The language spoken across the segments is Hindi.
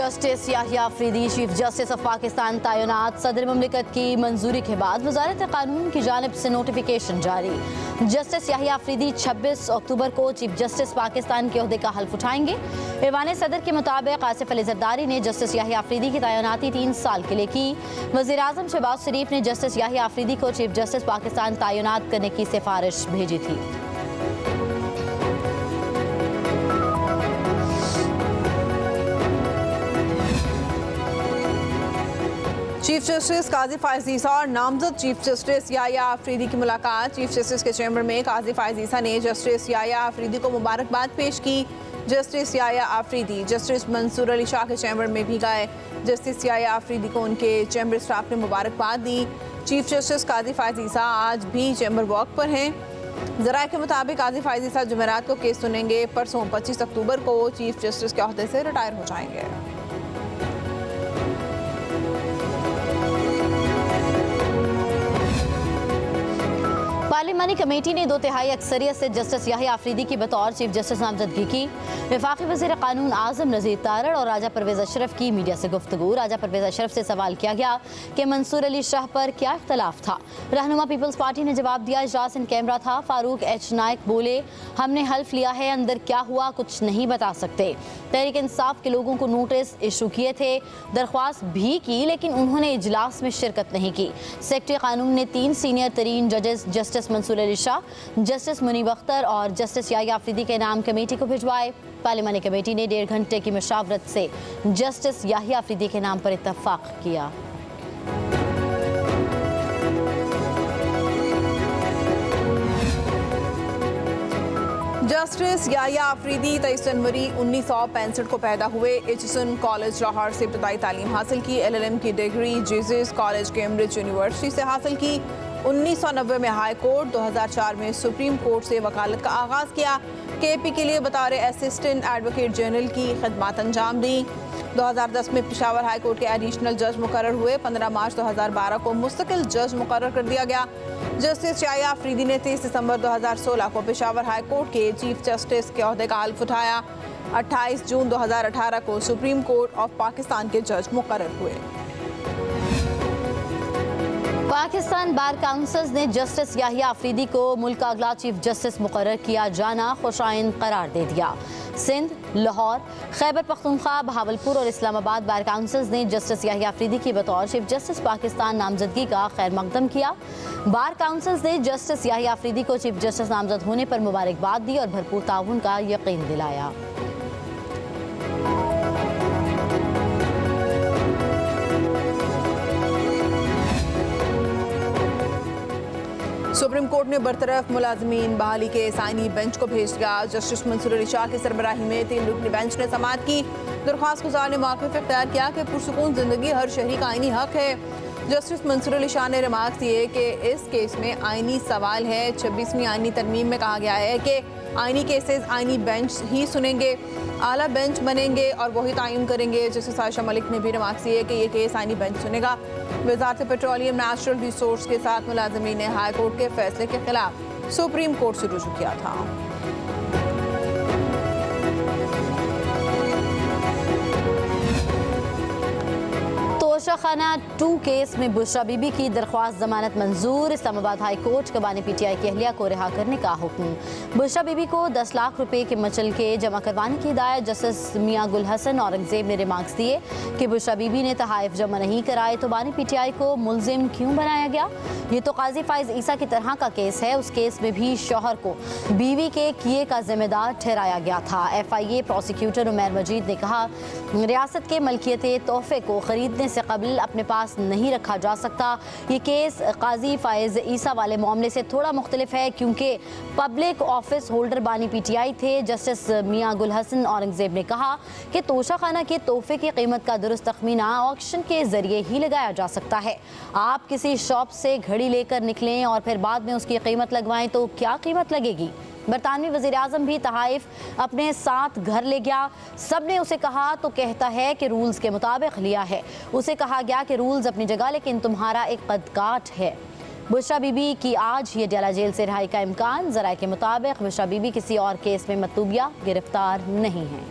Justice Yahya Afridi chief justice of Pakistan तैनात। सदर मुमलिकत की मंजूरी के बाद वजारत कानून की जानिब से नोटिफिकेशन जारी। जस्टिस याहिया अफरीदी 26 अक्टूबर को चीफ जस्टिस पाकिस्तान के ओहदे का हल्फ उठाएंगे। ऐवान सदर के मुताबिक आसिफ अली जरदारी ने जस्टिस याहिया अफरीदी की तैनाती 3 साल के लिए की। वज़ीर आज़म शहबाज शरीफ ने जस्टिस याहिया अफरीदी को चीफ जस्टिस पाकिस्तान तैनात करने की सिफारिश भेजी थी। चीफ जस्टिस काजी फायज़ ईसा और नामजद चीफ जस्टिस याहिया अफरीदी की मुलाकात। चीफ जस्टिस के चैम्बर में काजी फायज़ ईसा ने जस्टिस याहिया अफरीदी को मुबारकबाद पेश की। जस्टिस याहिया अफरीदी जस्टिस मंसूर अली शाह के चैम्बर में भी गए। जस्टिस याहिया अफरीदी को उनके चैम्बर स्टाफ ने मुबारकबाद दी। चीफ जस्टिस काजी फायज़ ईसा आज भी चैम्बर वॉक पर हैं। ज़राए के मुताबिक काजी फायज़ ईसा जुमेरात को केस सुनेंगे। परसों 25 अक्टूबर को चीफ जस्टिस के ओहदे से रिटायर हो जाएंगे। पार्लिमानी कमेटी ने 2/3 अक्सरियत से जस्टिस याहिया अफरीदी की बतौर चीफ जस्टिस नामजदगी की। वफाकी वज़ीर कानून आज़म नज़ीर तारड़ और राजा परवेज़ अशरफ की मीडिया से गुफ्तगू। राजा परवेज़ अशरफ से सवाल किया गया कि मंसूर अली शाह पर क्या इख्तलाफ था। रहनुमा पीपल्स पार्टी ने जवाब दिया, इजलास इन कैमरा था। फारूक एच नायक बोले, हमने हल्फ लिया है, अंदर क्या हुआ कुछ नहीं बता सकते। तहरीक इंसाफ के लोगों को नोटिस इशू किए थे, दरख्वास्त भी की, लेकिन उन्होंने इजलास में शिरकत नहीं की। सेक्रेटरी कानून ने 3 सीनियर तरीन जजेस जस्टिस मंसूर अली शाह, जस्टिस मुनीब अख्तर और जस्टिस याहिया अफरीदी के नाम कमेटी को भिजवाए। पार्लिमानी कमेटी ने 1.5 घंटे की मशावरत से जस्टिस याहिया अफरीदी के नाम पर इत्तफाक किया। जस्टिस याहिया अफरीदी 23 जनवरी 1965 को पैदा हुए। एचिसन कॉलेज लाहौर से इब्तदाई तालीम हासिल की। LLM की degree Jesus college Cambridge university से हासिल की। 1990 में हाई कोर्ट, 2004 में सुप्रीम कोर्ट से वकालत का आगाज़ किया। KP के लिए बतौर असिस्टेंट एडवोकेट जनरल की खदमात अंजाम दी। 2010 में पेशावर हाई कोर्ट के एडिशनल जज मुकर्रर हुए। 15 मार्च 2012 को मुस्तकिल जज मुकर्रर कर दिया गया। जस्टिस याहिया अफरीदी ने 30 दिसंबर 2016 को पेशावर हाई कोर्ट के चीफ जस्टिस के ओहदे का हल्फ उठाया। 28 जून 2018 को सुप्रीम कोर्ट ऑफ पाकिस्तान के जज मुकर्रर हुए। पाकिस्तान बार काउंसिल ने जस्टिस याहिया अफरीदी को मुल्क का अगला चीफ जस्टिस मुकर्रर किया जाना खुशाइन करार दे दिया। सिंध, लाहौर, खैबर पख्तूनख्वा, बहावलपुर और इस्लामाबाद बार काउंसिल ने जस्टिस याहिया अफरीदी की बतौर चीफ जस्टिस पाकिस्तान नामजदगी का खैर मकदम किया। बार काउंसिल ने जस्टिस याहिया अफरीदी को चीफ जस्टिस नामजद होने पर मुबारकबाद दी और भरपूर ताउन का यकीन दिलाया। सुप्रीम कोर्ट ने बरतरफ मुलाजमीन बहाली के साइनी बेंच को भेज दिया। जस्टिस मंसूर अली शाह की सरबराही में 3 रुकनी बेंच ने समाअत की। दरख्वास्त गुजार ने मौक़िफ़ इख्तियार किया कि पुरसुकून जिंदगी हर शहरी का आईनी हक है। जस्टिस मंसूर अली शाह ने रिमार्क दिए कि इस केस में आईनी सवाल है। 26वीं आईनी तरमीम में कहा गया है कि आईनी केसेस आईनी बेंच ही सुनेंगे, आला बेंच बनेंगे और वही तयन करेंगे। जस्टिस आयशा मलिक ने भी रिमार्क दिए कि ये केस आईनी बेंच सुनेगा। वज़ारत पेट्रोलियम नेचुरल रिसोर्स के साथ मुलाजमीन ने हाई कोर्ट के फैसले के खिलाफ सुप्रीम कोर्ट से रुजू किया था। तोशाखाना 2 केस में बुशरा बीबी की दरख्वास्त जमानत मंजूर। इस्लामाबाद हाई कोर्ट कबानी PTI की अहलिया को रिहा करने का हुक्म। बुशरा बीबी को 10 लाख रुपए के मचल के जमा करवाने की हिदायत। जस्टिस मियां गुल हसन औरंगजेब ने रिमार्क्स दिए कि बुशरा बीबी ने तहाइफ जमा नहीं कराए तो बानी PTI को मुलजिम क्यों बनाया गया। ये तो काजी फायज़ ईसा की तरह का केस है। उस केस में भी शौहर को बीवी के किए का जिम्मेदार ठहराया गया था। FIA प्रोसिक्यूटर उमैर मजीद ने कहा, रियासत के मलकियती तोहफे को खरीदने से कबल अपने पास नहीं रखा जा सकता। ये केस काजी फायज़ ईसा वाले मामले से थोड़ा मुख्तलिफ है क्योंकि पब्लिक ऑफिस होल्डर बानी PTI थे। जस्टिस मियां गुल हसन औरंगजेब ने कहा कि तोशाखाना के तोहफे की कीमत का दुरुस्त तखमीना ऑक्शन के जरिए ही लगाया जा सकता है। आप किसी शॉप से घड़ी लेकर निकलें और फिर बाद में उसकी कीमत लगवाएं तो क्या कीमत लगेगी। बरतानवी वज़ीर आज़म भी तहाइफ अपने साथ घर ले गया। सब ने उसे कहा तो कहता है कि रूल्स के मुताबिक लिया है। उसे कहा गया कि रूल्स अपनी जगह लेकिन तुम्हारा एक कदकाठ है। बुशरा बीबी की आज ही अडयाला जेल से रिहाई का इम्कान। ज़राए के मुताबिक बुशरा बीबी किसी और केस में मतूबिया गिरफ्तार नहीं है।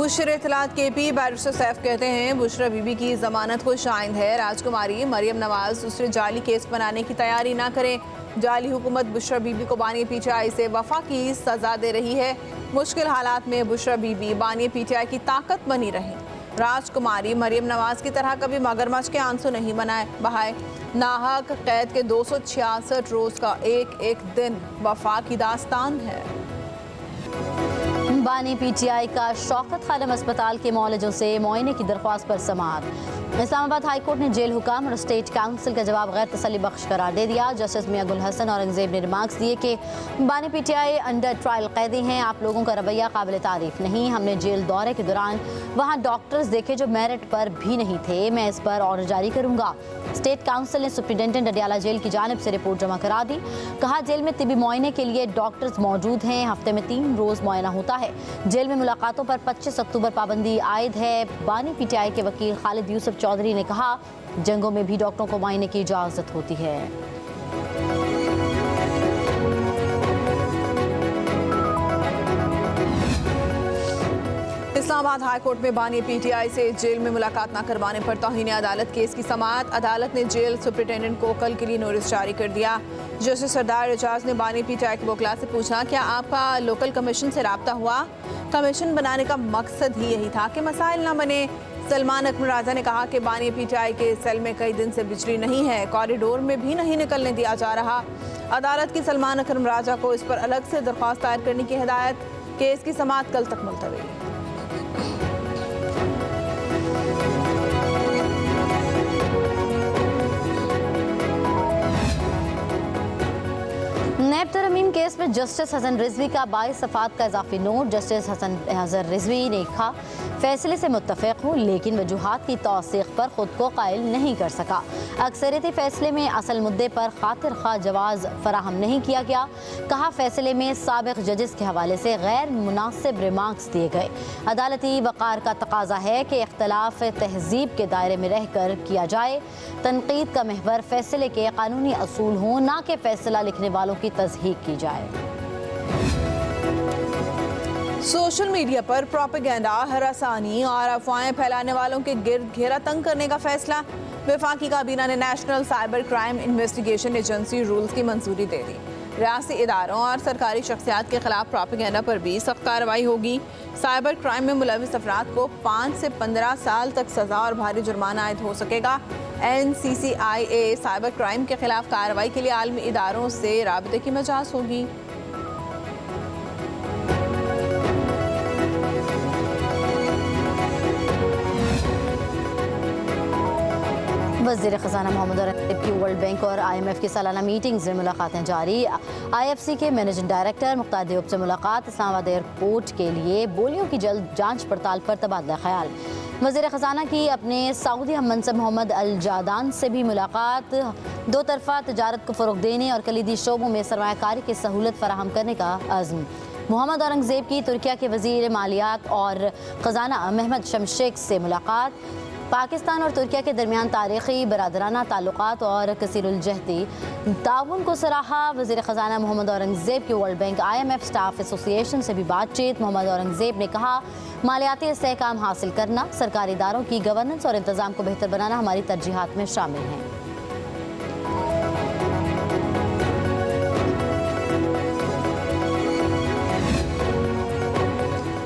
मुशीर इत्तलात KP बैरिस्टर सैफ कहते हैं बुशरा बीबी की जमानत खुश आइंद है। राजकुमारी मरियम नवाज दूसरे जाली केस बनाने की तैयारी ना करें। जाली हुकूमत बुशरा बीबी को बानी PTI से वफा की सजा दे रही है। मुश्किल हालात में बुशरा बीबी बानी PTI की ताकत बनी रही। राजकुमारी मरियम नवाज की तरह कभी मगरमच्छ के आंसू नहीं बहाए। नाहक कैद के 266 रोज का एक एक दिन वफा की दास्तान है। बानी PTI का शौकत खानम अस्पताल के मौलजों से मुआयने की दरख्वास्त पर समाअत। इस्लामाबाद हाई कोर्ट ने जेल हुकाम और स्टेट काउंसिल का जवाब गैर तसल्ली बख्श करार दे दिया। जस्टिस मियां गुल हसन औरंगजेब ने रिमार्क्स दिए कि बानी PTI अंडर ट्रायल कैदी हैं। आप लोगों का रवैया काबिल तारीफ नहीं। हमने जेल दौरे के दौरान वहाँ डॉक्टर्स देखे जो मेरिट पर भी नहीं थे। मैं इस पर ऑर्डर जारी करूँगा। स्टेट काउंसिल ने सुप्रिंटेंडेंट अडियाला जेल की जानिब से रिपोर्ट जमा करा दी। कहा जेल में तिबी मुआयने के लिए डॉक्टर्स मौजूद हैं। हफ्ते में 3 रोज़ मुआयना होता है। जेल में मुलाकातों पर 25 अक्टूबर पाबंदी आयद है। बानी PTI के वकील खालिद यूसुफ चौधरी ने कहा जंगों में भी डॉक्टरों को मुआयने की इजाजत होती है। इस्लामाबाद हाई कोर्ट में बानी PTI से जेल में मुलाकात न करवाने पर तौहीन अदालत केस की समाअत। अदालत ने जेल सुप्रिंटेंडेंट को कल के लिए नोटिस जारी कर दिया। जस्टिस सरदार एजाज ने बानी PTI के वकला से पूछा क्या आपका लोकल कमीशन से रब्ता हुआ? कमीशन बनाने का मकसद ही यही था कि मसाइल न बने। सलमान अकबर राजा ने कहा कि बानी PTI के सेल में कई दिन से बिजली नहीं है, कॉरिडोर में भी नहीं निकलने दिया जा रहा। अदालत की सलमान अकबर राजा को इस पर अलग से दरख्वास्त दायर करने की हिदायत। केस की समाअत कल तक मुलतवी। नैब तरमीम केस में जस्टिस हसन रिजवी का 22 सफ़ात का इजाफी नोट। जस्टिस हसन रिजवी ने कहा फैसले से मुत्तफ़िक़ हूँ लेकिन वजूहात की तौसीक़ पर ख़ुद को कायल नहीं कर सका। अक्सरियती फ़ैसले में असल मुद्दे पर खातिर खा जवाज़ फराहम नहीं किया गया। कहा फैसले में साबिक़ जजेस के हवाले से गैर मुनासिब रिमार्क्स दिए गए। अदालती वक़ार का तकाजा है कि इख्तलाफ तहज़ीब के दायरे में रह कर किया जाए। तनकीद का महवर फैसले के कानूनी असूल हों, ना कि फ़ैसला लिखने वालों की तज़हीक की जाए। सोशल मीडिया पर प्रोपेगेंडा, हरासानी और अफवाहें फैलाने वालों के गिर्द घेरा तंग करने का फैसला। वफाकी काबीना ने national cyber crime investigation agency rules की मंजूरी दे दी। रियासी इदारों और सरकारी शख्सियात के खिलाफ प्रोपेगेंडा पर भी सख्त कार्रवाई होगी। साइबर क्राइम में मुलविस अफराद को 5 से 15 साल तक सजा और भारी जुर्माना आयद हो सकेगा। NCCIA साइबर क्राइम के खिलाफ कार्रवाई के लिए आलमी इदारों से राबते की मजाज होगी। वज़ीर ख़ज़ाना मोहम्मद औरंगज़ेब की वर्ल्ड बैंक और IMF की सालाना मीटिंग्स में मुलाकातें जारी। IFC के मैनेजिंग डायरेक्टर मुख्तार दियोब से मुलाकात। इस्लामाबाद एयरपोर्ट के लिए बोलियों की जल्द जांच पड़ताल पर तबादला ख्याल। वज़ीर ख़ज़ाना की अपने सऊदी हम मनसब मोहम्मद अल जादान से भी मुलाकात। 2 तरफ़ा तजारत को फ़रोग़ देने और कलीदी शोबों में सरमायाकारी की सहूलत फराहम करने का अज़्म। मोहम्मद औरंगज़ेब की तुर्किया के वज़ीर मालियात और ख़ज़ाना महमद शमशेख से मुलाकात। पाकिस्तान और तुर्किया के दरमियान तारीख़ी बरादराना ताल्लुक़ात और कसीरुल-जहती ताउन को सराहा। वज़ीर ख़ज़ाना मोहम्मद औरंगज़ेब की world bank IMF staff association से भी बातचीत। मोहम्मद औरंगज़ेब ने कहा मालियाती इस्तेहकाम हासिल करना, सरकारी इदारों की गवर्नेंस और इंतज़ाम को बेहतर बनाना हमारी तरजीहात में शामिल हैं।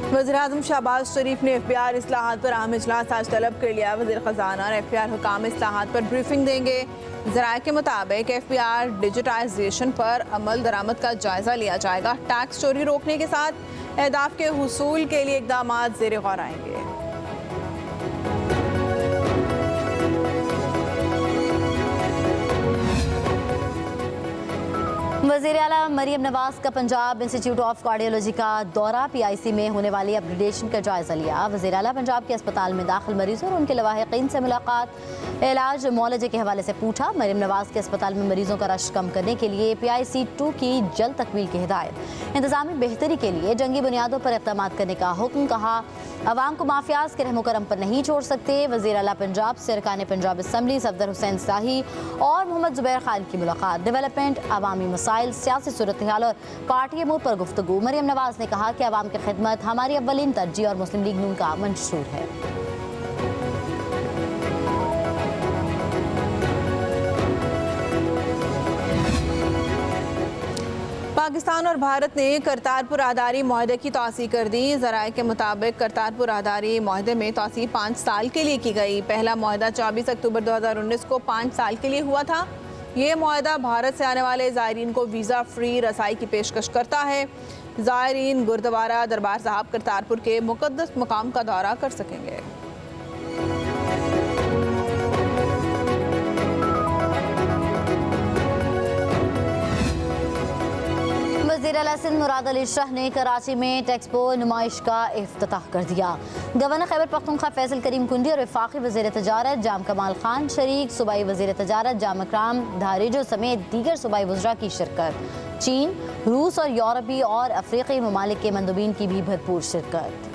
वज़ीर-ए-आज़म शहबाज शरीफ ने FBR इस्लाहात पर अहम इजलास आज तलब कर लिया। वज़ीर ख़ज़ाना और FBR हुकाम इस्लाहात पर ब्रीफिंग देंगे। ज़राए के मुताबिक FBR डिजिटाइजेशन पर अमल दरामद का जायज़ा लिया जाएगा। टैक्स चोरी रोकने के साथ अहदाफ के हुसूल के लिए इक़दामात ज़ेर गौर आएंगे। वज़ीर आला मरियम नवाज का पंजाब इंस्टीट्यूट ऑफ कार्डियोलॉजी का दौरा। PIC में होने वाली अपग्रेडेशन का जायज़ा लिया। वज़ीर आला पंजाब के अस्पताल में दाखिल मरीजों और उनके लवाहिकीन से मुलाकात। इलाज मुआलजे के हवाले से पूछा। मरियम नवाज के अस्पताल में मरीजों का रश कम करने के लिए PIC 2 की जल्द तकमील की हिदायत। इंतजामी बेहतरी के लिए जंगी बुनियादों पर इक़दाम करने का हुक्म। कहा अवाम को माफियाज के रहमो करम पर नहीं छोड़ सकते। वज़ीर आला पंजाब से अरकान पंजाब असम्बली सफदर हुसैन साही और मोहम्मद ज़ुबैर खान की मुलाकात। डेवलपमेंट, अवामी मसाइल, मसाइल, सियासी सूरत हाल और पार्टी अमूर पर गुफ्तगू। मरियम नवाज ने कहा कि अवाम की खिदमत हमारी अव्वलीन तरजीह और मुस्लिम लीग नून का मंशूर है। पाकिस्तान और भारत ने करतारपुर आधारी माहदे की तौसीक कर दी। ज़राए के मुताबिक करतारपुर आधारी माहदे में तौसीक 5 साल के लिए की गई। पहला माहदा 24 अक्टूबर 2019 को 5 साल के लिए हुआ था। ये माहदा भारत से आने वाले ज़ायरीन को वीज़ा फ्री रसाई की पेशकश करता है। ज़ायरीन गुरुद्वारा दरबार साहब करतारपुर के मुक़द्दस मकाम का दौरा कर सकेंगे। वज़ीर आला सिंध मुराद अली शाह ने कराची में टेक्सपो नुमाइश का इफ्तिताह कर दिया। गवर्नर खैबर पख्तूनख्वा फैसल करीम कुंडी और वफाकी वज़ीर तजारत जाम कमाल खान शरीक, सूबाई वज़ीर तजारत जाम अकराम धारेजो समेत दीगर सूबाई वज़रा की शिरकत। चीन, रूस और यूरोपीय और अफ्रीकी ममालिक के मंदूबीन की भी भरपूर शिरकत।